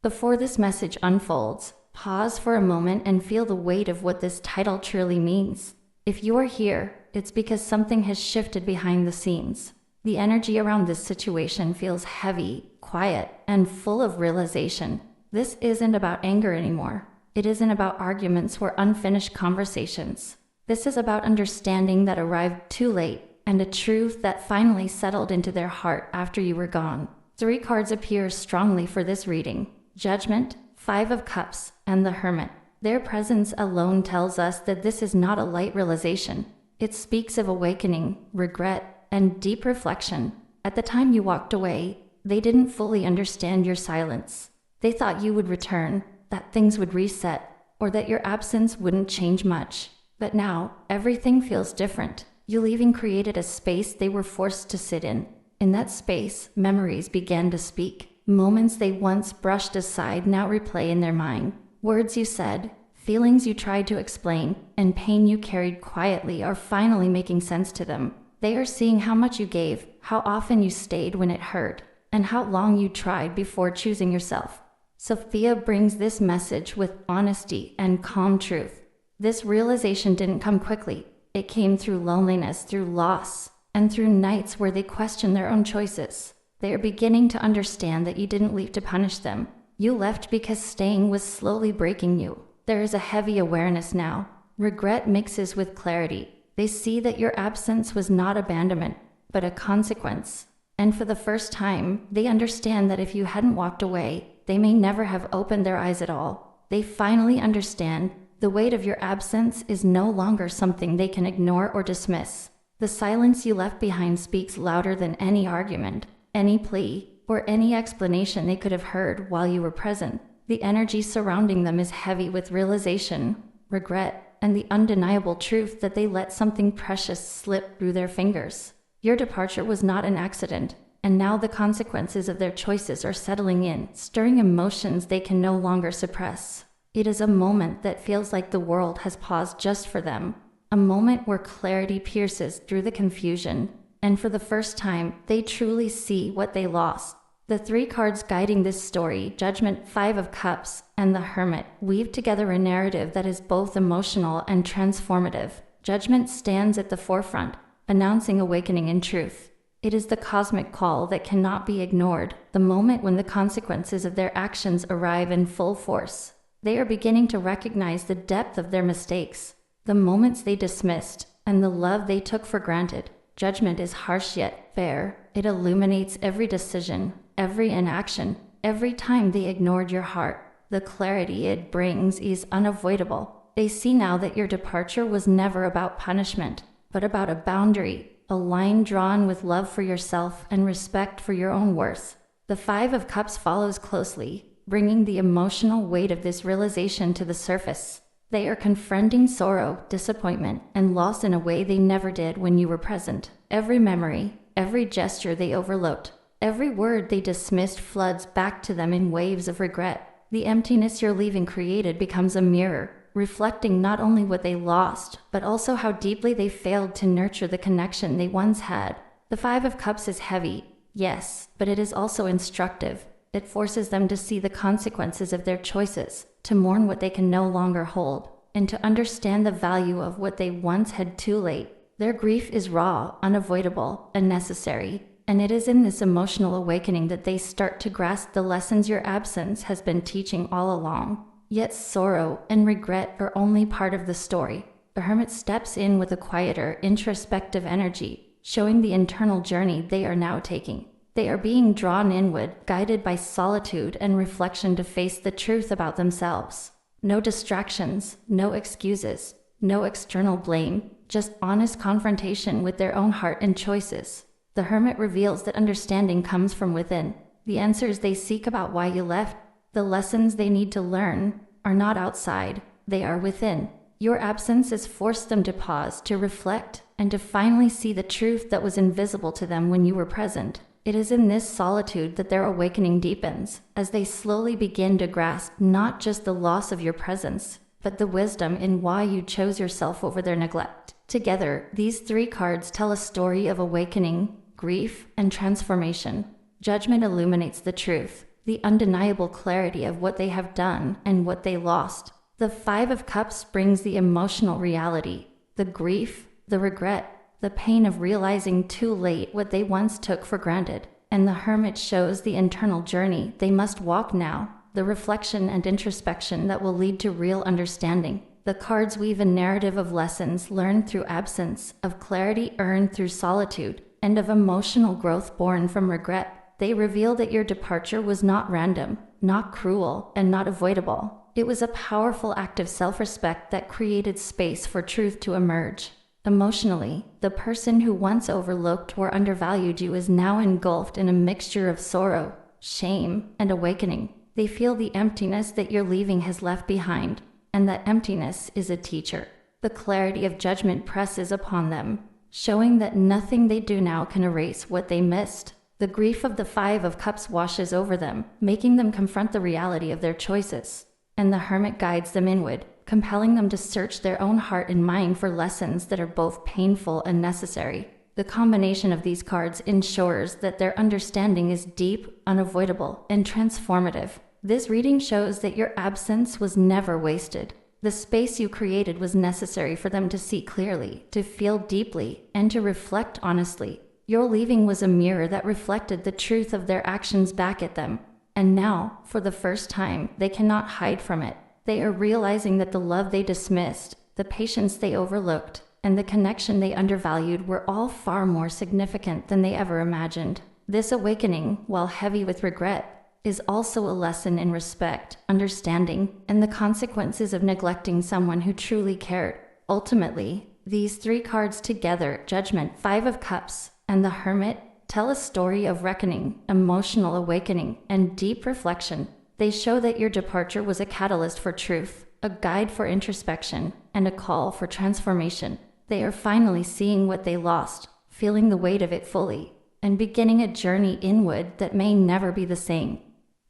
Before this message unfolds, pause for a moment and feel the weight of what this title truly means. If you are here, it's because something has shifted behind the scenes. The energy around this situation feels heavy, quiet, and full of realization. This isn't about anger anymore. It isn't about arguments or unfinished conversations. This is about understanding that arrived too late and a truth that finally settled into their heart after you were gone. 3 cards appear strongly for this reading: Judgment, 5 of Cups, and the Hermit. Their presence alone tells us that this is not a light realization. It speaks of awakening, regret, and deep reflection. At the time you walked away, they didn't fully understand your silence. They thought you would return, that things would reset, or that your absence wouldn't change much. But now, everything feels different. You leaving created a space they were forced to sit in. In that space, memories began to speak. Moments they once brushed aside now replay in their mind. Words you said, feelings you tried to explain, and pain you carried quietly are finally making sense to them. They are seeing how much you gave, how often you stayed when it hurt, and how long you tried before choosing yourself. Sophia brings this message with honesty and calm truth. This realization didn't come quickly. It came through loneliness, through loss, and through nights where they questioned their own choices. They are beginning to understand that you didn't leave to punish them. You left because staying was slowly breaking you. There is a heavy awareness now. Regret mixes with clarity. They see that your absence was not abandonment, but a consequence. And for the first time, they understand that if you hadn't walked away, they may never have opened their eyes at all. They finally understand the weight of your absence is no longer something they can ignore or dismiss. The silence you left behind speaks louder than any argument, any plea, or any explanation they could have heard while you were present. The energy surrounding them is heavy with realization, regret, and the undeniable truth that they let something precious slip through their fingers. Your departure was not an accident, and now the consequences of their choices are settling in, stirring emotions they can no longer suppress. It is a moment that feels like the world has paused just for them, a moment where clarity pierces through the confusion, and for the first time, they truly see what they lost. The 3 cards guiding this story, Judgment, 5 of Cups, and the Hermit, weave together a narrative that is both emotional and transformative. Judgment stands at the forefront, announcing awakening in truth. It is the cosmic call that cannot be ignored, the moment when the consequences of their actions arrive in full force. They are beginning to recognize the depth of their mistakes, the moments they dismissed, and the love they took for granted. Judgment is harsh yet fair. It illuminates every decision, every inaction, every time they ignored your heart. The clarity it brings is unavoidable. They see now that your departure was never about punishment, but about a boundary, a line drawn with love for yourself and respect for your own worth. The 5 of Cups follows closely, bringing the emotional weight of this realization to the surface. They are confronting sorrow, disappointment, and loss in a way they never did when you were present. Every memory, every gesture they overlooked, every word they dismissed floods back to them in waves of regret. The emptiness your leaving created becomes a mirror, reflecting not only what they lost, but also how deeply they failed to nurture the connection they once had. The 5 of Cups is heavy, yes, but it is also instructive. It forces them to see the consequences of their choices, to mourn what they can no longer hold, and to understand the value of what they once had too late. Their grief is raw, unavoidable, and necessary, and it is in this emotional awakening that they start to grasp the lessons your absence has been teaching all along. Yet sorrow and regret are only part of the story. The Hermit steps in with a quieter, introspective energy, showing the internal journey they are now taking. They are being drawn inward, guided by solitude and reflection to face the truth about themselves. No distractions, no excuses, no external blame, just honest confrontation with their own heart and choices. The Hermit reveals that understanding comes from within. The answers they seek about why you left, the lessons they need to learn, are not outside, they are within. Your absence has forced them to pause, to reflect, and to finally see the truth that was invisible to them when you were present. It is in this solitude that their awakening deepens, as they slowly begin to grasp not just the loss of your presence, but the wisdom in why you chose yourself over their neglect. Together, these 3 cards tell a story of awakening, grief, and transformation. Judgment illuminates the truth. the undeniable clarity of what they have done and what they lost. The Five of Cups brings the emotional reality, the grief, the regret, the pain of realizing too late what they once took for granted. And the Hermit shows the internal journey they must walk now, the reflection and introspection that will lead to real understanding. The cards weave a narrative of lessons learned through absence, of clarity earned through solitude, and of emotional growth born from regret. They reveal that your departure was not random, not cruel, and not avoidable. It was a powerful act of self-respect that created space for truth to emerge. Emotionally, the person who once overlooked or undervalued you is now engulfed in a mixture of sorrow, shame, and awakening. They feel the emptiness that your leaving has left behind, and that emptiness is a teacher. The clarity of judgment presses upon them, showing that nothing they do now can erase what they missed. The grief of the Five of Cups washes over them, making them confront the reality of their choices. And the Hermit guides them inward, compelling them to search their own heart and mind for lessons that are both painful and necessary. The combination of these cards ensures that their understanding is deep, unavoidable, and transformative. This reading shows that your absence was never wasted. The space you created was necessary for them to see clearly, to feel deeply, and to reflect honestly. Your leaving was a mirror that reflected the truth of their actions back at them. And now, for the first time, they cannot hide from it. They are realizing that the love they dismissed, the patience they overlooked, and the connection they undervalued were all far more significant than they ever imagined. This awakening, while heavy with regret, is also a lesson in respect, understanding, and the consequences of neglecting someone who truly cared. Ultimately, these three cards together, Judgment, Five of Cups, and the Hermit, tell a story of reckoning, emotional awakening, and deep reflection. They show that your departure was a catalyst for truth, a guide for introspection, and a call for transformation. They are finally seeing what they lost, feeling the weight of it fully, and beginning a journey inward that may never be the same.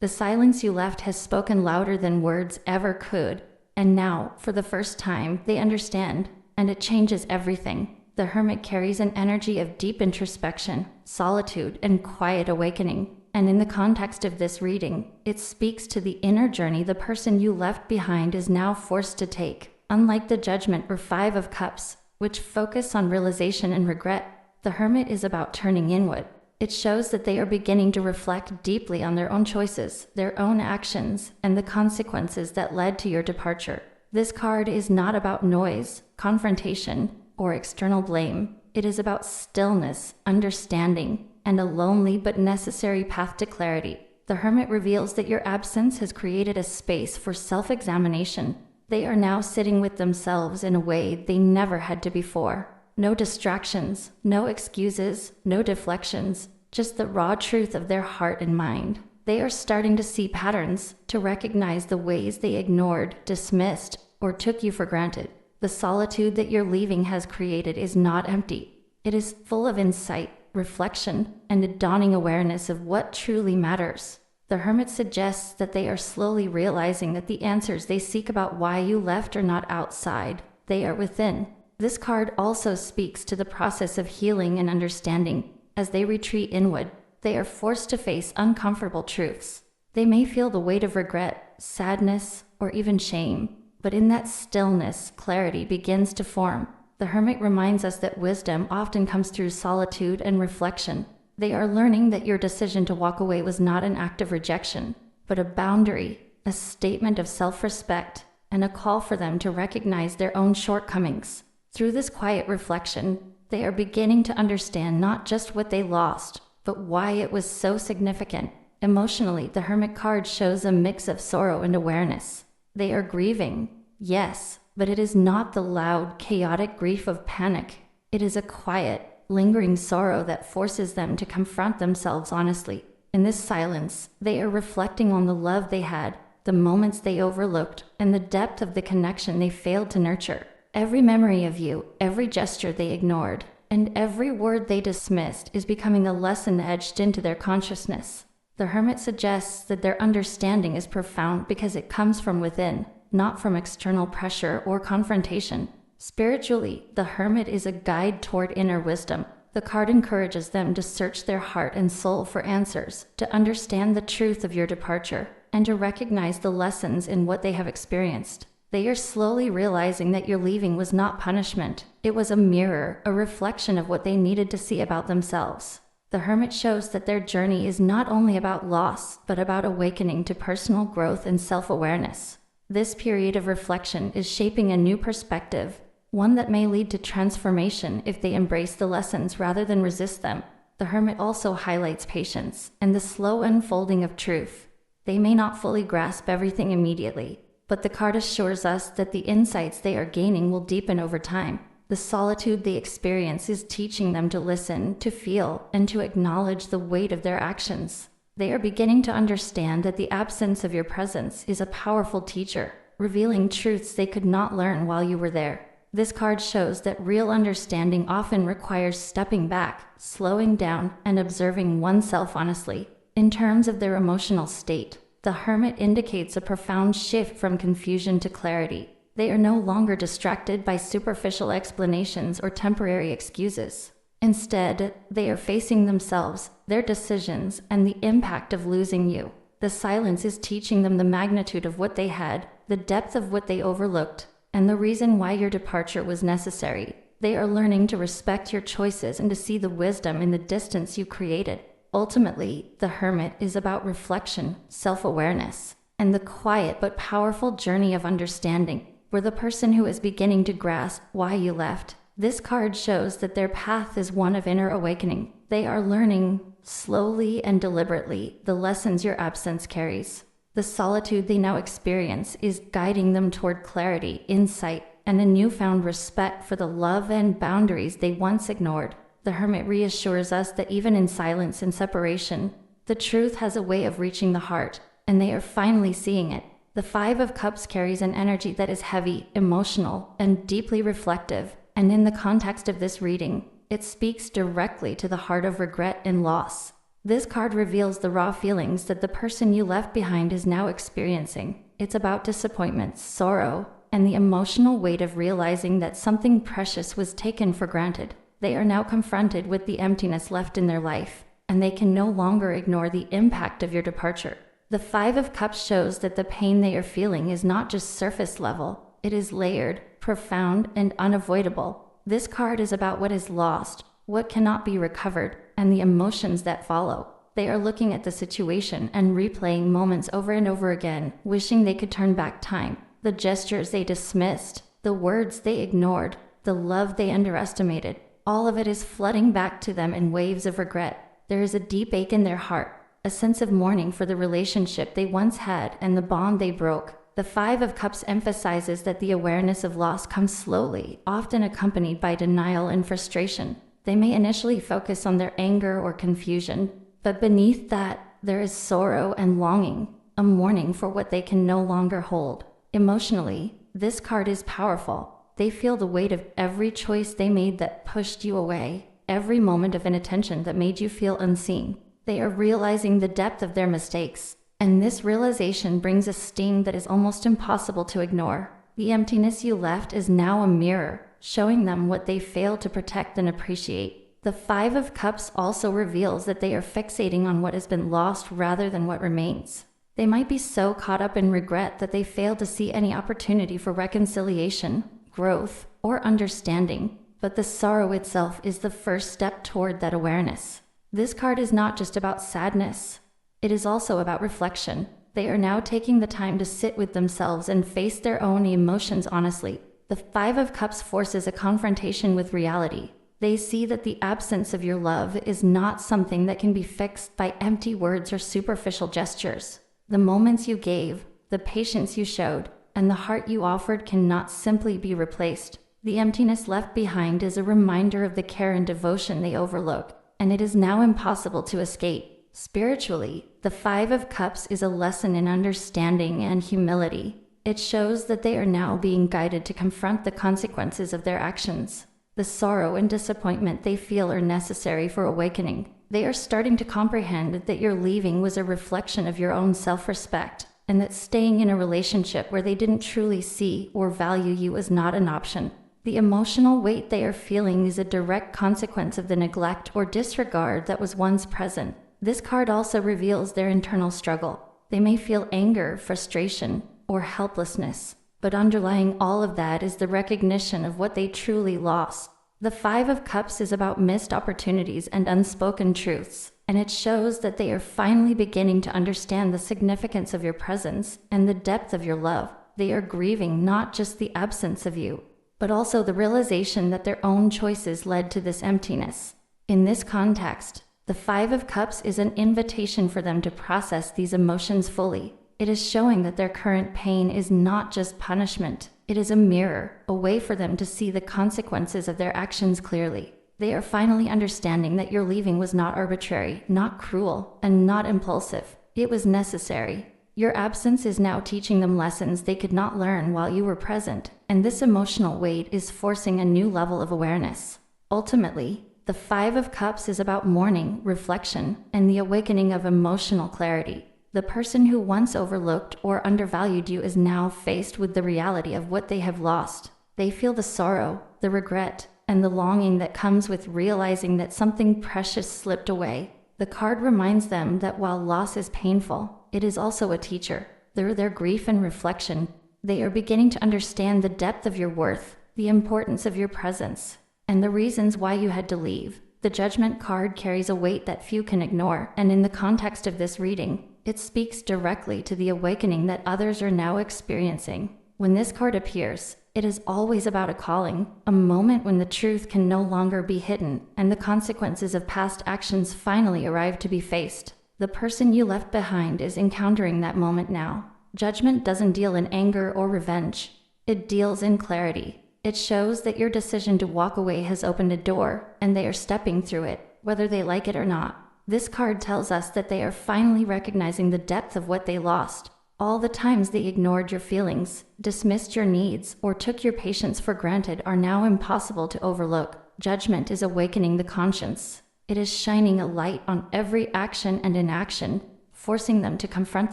The silence you left has spoken louder than words ever could, and now, for the first time, they understand, and it changes everything. The Hermit carries an energy of deep introspection, solitude, and quiet awakening. And in the context of this reading, it speaks to the inner journey the person you left behind is now forced to take. Unlike the Judgment or Five of Cups, which focus on realization and regret, the Hermit is about turning inward. It shows that they are beginning to reflect deeply on their own choices, their own actions, and the consequences that led to your departure. This card is not about noise, confrontation, or external blame. It is about stillness, understanding, and a lonely but necessary path to clarity. The Hermit reveals that your absence has created a space for self-examination. They are now sitting with themselves in a way they never had to before. No distractions, no excuses, no deflections, just the raw truth of their heart and mind. They are starting to see patterns, to recognize the ways they ignored, dismissed, or took you for granted. The solitude that your leaving has created is not empty. It is full of insight, reflection, and a dawning awareness of what truly matters. The Hermit suggests that they are slowly realizing that the answers they seek about why you left are not outside, they are within. This card also speaks to the process of healing and understanding. As they retreat inward, they are forced to face uncomfortable truths. They may feel the weight of regret, sadness, or even shame, but in that stillness, clarity begins to form. The Hermit reminds us that wisdom often comes through solitude and reflection. They are learning that your decision to walk away was not an act of rejection, but a boundary, a statement of self-respect, and a call for them to recognize their own shortcomings. Through this quiet reflection, they are beginning to understand not just what they lost, but why it was so significant. Emotionally, the Hermit card shows a mix of sorrow and awareness. They are grieving, yes, but it is not the loud, chaotic grief of panic. It is a quiet, lingering sorrow that forces them to confront themselves honestly. In this silence, they are reflecting on the love they had, the moments they overlooked, and the depth of the connection they failed to nurture. Every memory of you, every gesture they ignored, and every word they dismissed is becoming a lesson etched into their consciousness. The Hermit suggests that their understanding is profound because it comes from within, not from external pressure or confrontation. Spiritually, the Hermit is a guide toward inner wisdom. The card encourages them to search their heart and soul for answers, to understand the truth of your departure, and to recognize the lessons in what they have experienced. They are slowly realizing that your leaving was not punishment. It was a mirror, a reflection of what they needed to see about themselves. The Hermit shows that their journey is not only about loss, but about awakening to personal growth and self-awareness. This period of reflection is shaping a new perspective, one that may lead to transformation if they embrace the lessons rather than resist them. The Hermit also highlights patience and the slow unfolding of truth. They may not fully grasp everything immediately, but the card assures us that the insights they are gaining will deepen over time. The solitude they experience is teaching them to listen, to feel, and to acknowledge the weight of their actions. They are beginning to understand that the absence of your presence is a powerful teacher, revealing truths they could not learn while you were there. This card shows that real understanding often requires stepping back, slowing down, and observing oneself honestly. In terms of their emotional state, the Hermit indicates a profound shift from confusion to clarity. They are no longer distracted by superficial explanations or temporary excuses. Instead, they are facing themselves, their decisions, and the impact of losing you. The silence is teaching them the magnitude of what they had, the depth of what they overlooked, and the reason why your departure was necessary. They are learning to respect your choices and to see the wisdom in the distance you created. Ultimately, the Hermit is about reflection, self-awareness, and the quiet but powerful journey of understanding. For the person who is beginning to grasp why you left, this card shows that their path is one of inner awakening. They are learning, slowly and deliberately, the lessons your absence carries. The solitude they now experience is guiding them toward clarity, insight, and a newfound respect for the love and boundaries they once ignored. The Hermit reassures us that even in silence and separation, the truth has a way of reaching the heart, and they are finally seeing it. The Five of Cups carries an energy that is heavy, emotional, and deeply reflective, and in the context of this reading, it speaks directly to the heart of regret and loss. This card reveals the raw feelings that the person you left behind is now experiencing. It's about disappointment, sorrow, and the emotional weight of realizing that something precious was taken for granted. They are now confronted with the emptiness left in their life, and they can no longer ignore the impact of your departure. The Five of Cups shows that the pain they are feeling is not just surface level, it is layered, profound, and unavoidable. This card is about what is lost, what cannot be recovered, and the emotions that follow. They are looking at the situation and replaying moments over and over again, wishing they could turn back time. The gestures they dismissed, the words they ignored, the love they underestimated. All of it is flooding back to them in waves of regret. There is a deep ache in their heart, a sense of mourning for the relationship they once had and the bond they broke. The Five of Cups emphasizes that the awareness of loss comes slowly, often accompanied by denial and frustration. They may initially focus on their anger or confusion, but beneath that, there is sorrow and longing, a mourning for what they can no longer hold. Emotionally, this card is powerful. They feel the weight of every choice they made that pushed you away, every moment of inattention that made you feel unseen. They are realizing the depth of their mistakes, and this realization brings a sting that is almost impossible to ignore. The emptiness you left is now a mirror, showing them what they failed to protect and appreciate. The Five of Cups also reveals that they are fixating on what has been lost rather than what remains. They might be so caught up in regret that they fail to see any opportunity for reconciliation, growth, or understanding, but the sorrow itself is the first step toward that awareness. This card is not just about sadness, it is also about reflection. They are now taking the time to sit with themselves and face their own emotions honestly. The Five of Cups forces a confrontation with reality. They see that the absence of your love is not something that can be fixed by empty words or superficial gestures. The moments you gave, the patience you showed, and the heart you offered cannot simply be replaced. The emptiness left behind is a reminder of the care and devotion they overlooked, and it is now impossible to escape. Spiritually, the Five of Cups is a lesson in understanding and humility. It shows that they are now being guided to confront the consequences of their actions. The sorrow and disappointment they feel are necessary for awakening. They are starting to comprehend that your leaving was a reflection of your own self-respect, and that staying in a relationship where they didn't truly see or value you is not an option. The emotional weight they are feeling is a direct consequence of the neglect or disregard that was once present. This card also reveals their internal struggle. They may feel anger, frustration, or helplessness, but underlying all of that is the recognition of what they truly lost. The Five of Cups is about missed opportunities and unspoken truths, and it shows that they are finally beginning to understand the significance of your presence and the depth of your love. They are grieving not just the absence of you, but also the realization that their own choices led to this emptiness. In this context, the Five of Cups is an invitation for them to process these emotions fully. It is showing that their current pain is not just punishment. It is a mirror, a way for them to see the consequences of their actions clearly. They are finally understanding that your leaving was not arbitrary, not cruel, and not impulsive. It was necessary. Your absence is now teaching them lessons they could not learn while you were present, and this emotional weight is forcing a new level of awareness. Ultimately, the Five of Cups is about mourning, reflection, and the awakening of emotional clarity. The person who once overlooked or undervalued you is now faced with the reality of what they have lost. They feel the sorrow, the regret, and the longing that comes with realizing that something precious slipped away. The card reminds them that while loss is painful, it is also a teacher. Through their grief and reflection, they are beginning to understand the depth of your worth, the importance of your presence, and the reasons why you had to leave. The Judgment card carries a weight that few can ignore, and in the context of this reading, it speaks directly to the awakening that others are now experiencing. When this card appears, it is always about a calling, a moment when the truth can no longer be hidden, and the consequences of past actions finally arrive to be faced. The person you left behind is encountering that moment now. Judgment doesn't deal in anger or revenge. It deals in clarity. It shows that your decision to walk away has opened a door, and they are stepping through it, whether they like it or not. This card tells us that they are finally recognizing the depth of what they lost. All the times they ignored your feelings, dismissed your needs, or took your patience for granted are now impossible to overlook. Judgment is awakening the conscience. It is shining a light on every action and inaction, forcing them to confront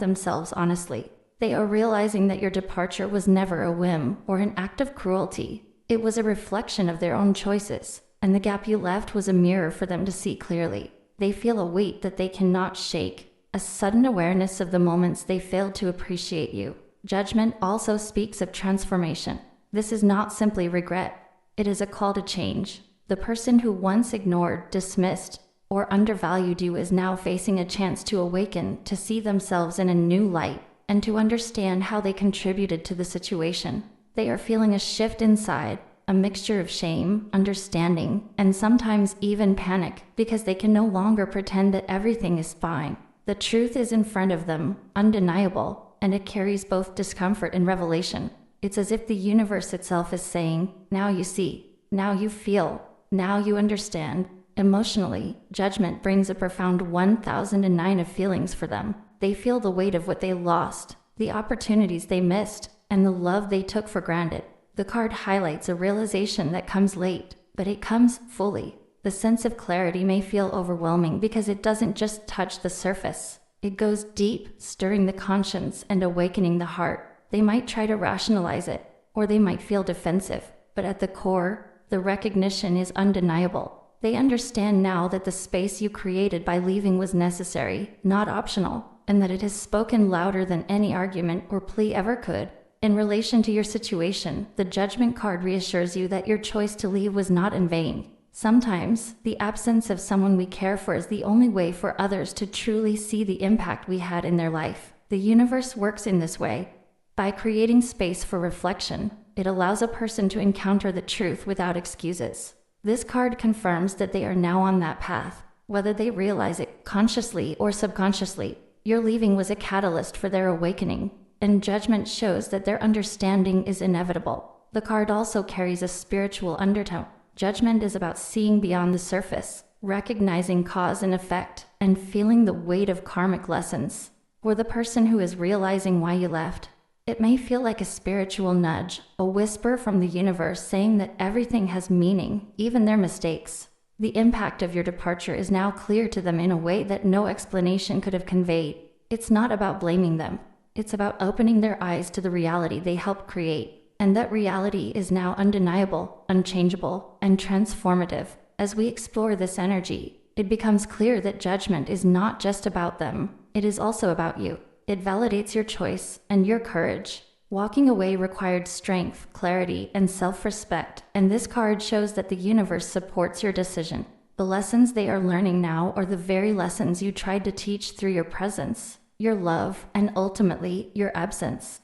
themselves honestly. They are realizing that your departure was never a whim or an act of cruelty. It was a reflection of their own choices, and the gap you left was a mirror for them to see clearly. They feel a weight that they cannot shake, a sudden awareness of the moments they failed to appreciate you. Judgment also speaks of transformation. This is not simply regret. It is a call to change. The person who once ignored, dismissed, or undervalued you is now facing a chance to awaken, to see themselves in a new light, and to understand how they contributed to the situation. They are feeling a shift inside, a mixture of shame, understanding, and sometimes even panic, because they can no longer pretend that everything is fine. The truth is in front of them, undeniable, and it carries both discomfort and revelation. It's as if the universe itself is saying, now you see, now you feel, now you understand. Emotionally, Judgment brings a profound 1009 of feelings for them. They feel the weight of what they lost, the opportunities they missed, and the love they took for granted. The card highlights a realization that comes late, but it comes fully. The sense of clarity may feel overwhelming because it doesn't just touch the surface. It goes deep, stirring the conscience and awakening the heart. They might try to rationalize it, or they might feel defensive, but at the core, the recognition is undeniable. They understand now that the space you created by leaving was necessary, not optional, and that it has spoken louder than any argument or plea ever could. In relation to your situation, the Judgment card reassures you that your choice to leave was not in vain. Sometimes, the absence of someone we care for is the only way for others to truly see the impact we had in their life. The universe works in this way. By creating space for reflection, it allows a person to encounter the truth without excuses. This card confirms that they are now on that path, whether they realize it consciously or subconsciously. Your leaving was a catalyst for their awakening, and Judgment shows that their understanding is inevitable. The card also carries a spiritual undertone. Judgment is about seeing beyond the surface, recognizing cause and effect, and feeling the weight of karmic lessons. For the person who is realizing why you left, it may feel like a spiritual nudge, a whisper from the universe saying that everything has meaning, even their mistakes. The impact of your departure is now clear to them in a way that no explanation could have conveyed. It's not about blaming them. It's about opening their eyes to the reality they helped create. and that reality is now undeniable, unchangeable, and transformative. As we explore this energy, it becomes clear that judgment is not just about them, it is also about you. It validates your choice and your courage. Walking away required strength, clarity, and self-respect, and this card shows that the universe supports your decision. The lessons they are learning now are the very lessons you tried to teach through your presence, your love, and ultimately, your absence.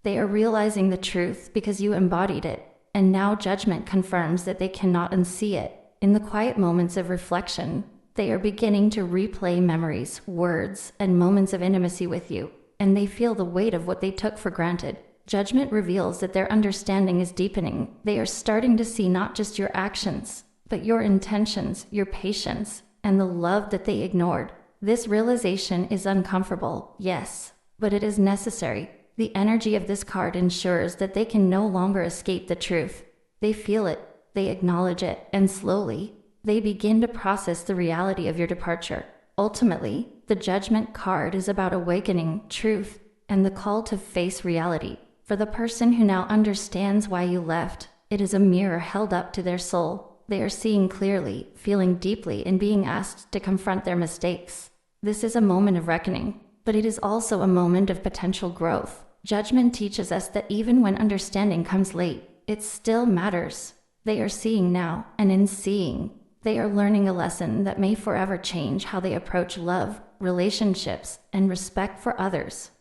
They are realizing the truth because you embodied it, and now judgment confirms that they cannot unsee it. In the quiet moments of reflection, they are beginning to replay memories, words, and moments of intimacy with you, and they feel the weight of what they took for granted. Judgment reveals that their understanding is deepening. They are starting to see not just your actions, but your intentions, your patience, and the love that they ignored. This realization is uncomfortable, yes, but it is necessary. The energy of this card ensures that they can no longer escape the truth. They feel it, they acknowledge it, and slowly, they begin to process the reality of your departure. Ultimately, the Judgment card is about awakening, truth, and the call to face reality. For the person who now understands why you left, it is a mirror held up to their soul. They are seeing clearly, feeling deeply, and being asked to confront their mistakes. This is a moment of reckoning, but it is also a moment of potential growth. Judgment teaches us that even when understanding comes late, it still matters. They are seeing now, and in seeing, they are learning a lesson that may forever change how they approach love, relationships, and respect for others.